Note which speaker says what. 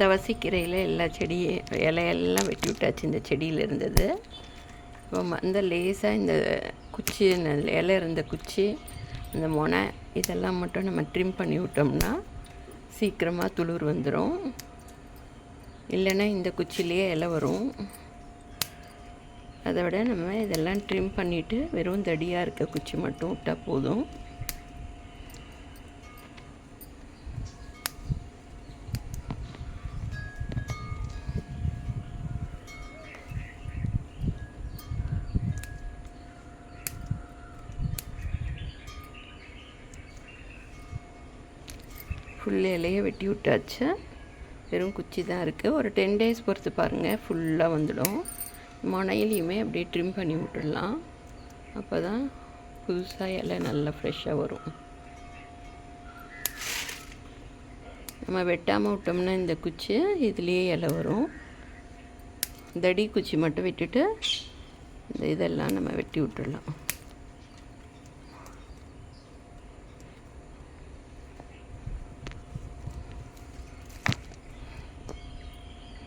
Speaker 1: தவசிக்கீரையில் எல்லா இலையெல்லாம் வெட்டி விட்டாச்சு. இந்த செடியில் இருந்தது. இப்போ அந்த லேசாக இந்த குச்சி, இலை இருந்த குச்சி, இந்த மொனை இதெல்லாம் மட்டும் நம்ம ட்ரிம் பண்ணி விட்டோம்னா சீக்கிரமாக துளிர் வந்துடும். இல்லைன்னா இந்த குச்சிலேயே இலை வரும். அதை விட நம்ம இதெல்லாம் ட்ரிம் பண்ணிவிட்டு வெறும் தடியாக இருக்க குச்சி மட்டும் விட்டால் போதும். ஃபுல் இலையை வெட்டி விட்டாச்சு. வெறும் குச்சி தான் இருக்குது. ஒரு 10 days பொறுத்து பாருங்கள், ஃபுல்லாக வந்துடும். மொனையிலையுமே அப்படியே ட்ரிம் பண்ணி விட்டுடலாம். அப்போ தான் புதுசாக இலை நல்லா ஃப்ரெஷ்ஷாக வரும். நம்ம வெட்டாமல் விட்டோம்னா இந்த குச்சி இதுலேயே இலை வரும். தடி குச்சி மட்டும் விட்டுட்டு இந்த இதெல்லாம் நம்ம வெட்டி விட்டுடலாம்.